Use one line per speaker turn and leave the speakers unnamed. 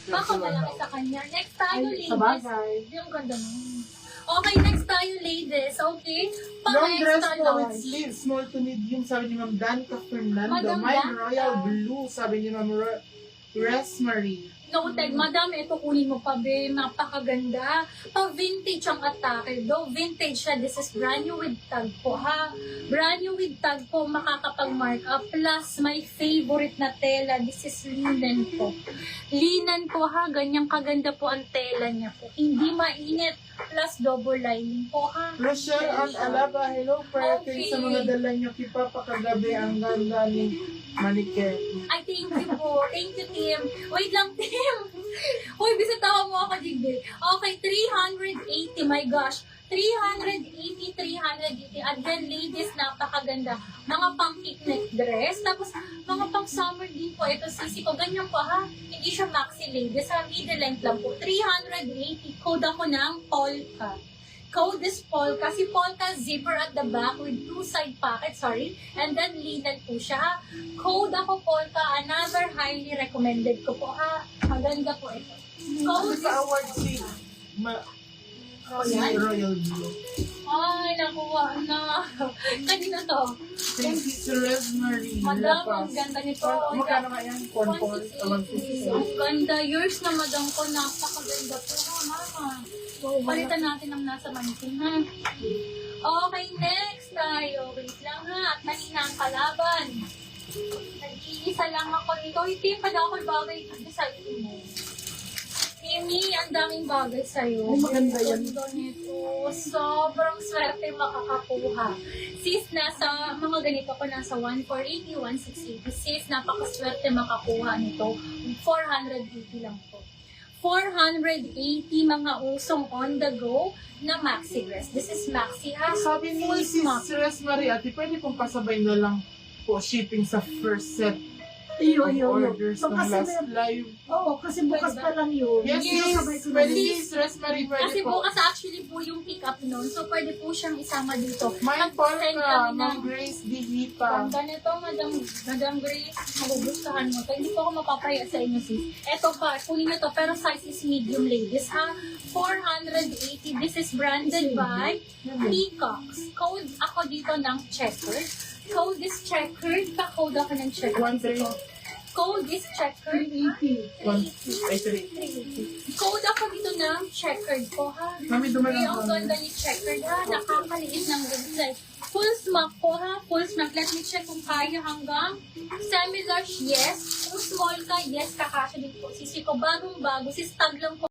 Baka malaki sa kanya. Next tayo, ladies.
Sabagay.
Yung ganda mo. Okay, next tayo, ladies. Okay?
Long dress
Pang-extra
po with
large.
sleeves, small to medium, sabi ni Ma'am Danica Fernando.
Madam
Mine
Danica.
Royal Blue, sabi ni Ma'am Rosemary.
Noted, madam, ito kunin mo pa, be. Napakaganda. Pa-vintage ang atake. Though vintage siya, this is brand new with tag po, ha? Brand new with tag po, makakapag-mark up. Plus, my favorite na tela, this is linen po. Linen po, ha? Ganyang kaganda po ang tela niya po. Hindi mainit. Plus, double lining po, ha?
Rochelle and Alaba, hello,
Okay.
parating sa mga dala niyo. Kipapakagabi ang ganda ni Maniken.
Ay, thank you po. Thank you, Tim. Wait lang, Tim. Uy, bisitawa mo ako, Jigbe. Okay, 380. My gosh. 380. Again, ladies, napakaganda. Mga pang picnic dress. Tapos, mga pang summer din po. Ito, sisi ko. Ganyan po, ha? Hindi siya maxi, ladies. Ha? Middle length lang po. 380. Code ako ng polka. Code is polka. Si polka zipper at the back with two side pockets, sorry. And then linen po siya, ha? Code ako polka. Another highly recommended ko po, ha? Maganda po ito.
Ano
Code is...
sa award si Royal Blue?
Ay, nakuha na. Kanina to.
Thank you to Rosemary.
Madam, ang ganda nito.
Magkano nga yan? 140?
Ang ganda. Yours na madam ko. Napakaganda po, ha, mama. Palitan natin ang nasa manikin, ha? Okay, next tayo. Wait lang, ha? At mahina ang kalaban. Nag-iisa lang ako nito. Hindi pa daw ako bagay kasi sa mo. Timmy, ang daming bagay sa'yo.
Ay, maganda yan.
Ganda nito. Sobrang swerte makakakuha. Sis, nasa mga ganito ko, nasa 1,480, 1,680. Sis, napakaswerte makakuha nito. 480 lang po. 480 mga usong on the go na maxi dress. This is maxi, ha?
Sabi ni
Full
Sis
smock.
Rosemary, ate, pwede pong pasabay na lang po shipping sa first set
Iyo.
of orders
So,
ng
kasi
last live.
Oo, kasi bukas pa lang yun.
Yes,
Yes,
sis.
ko
Pwede
sis.
sis, Rosemary, pwede
Kasi
po.
bukas actually po yung pick up nun. So, pwede po siyang isama dito.
May
Nag-send
polka,
kami ng
Ma'am Grace Digita.
ganda nito, Madam Grace. Magugustuhan mo to. Hindi po ako mapapaya sa inyo, sis. Ito pa, kunin nyo to. Pero size is medium, ladies, ha? 480. This is branded by Peacocks. Code ako dito ng checkered. Code is checkered. Pa-code ako ng checkered.
130.
Code is checkered.
380.
Code ako dito ng checkered po, ha?
Mami,
Ay,
dumalang
ang
kami.
ganda ni checkered, ha? Nakakaliit ng gulay. Full smock po, ha? Full smock. Let me check kung kaya hanggang semi-large, yes. Kung small ka, yes, kakasya din po. Sisi ko, bagong-bago. Sis, tag lang po.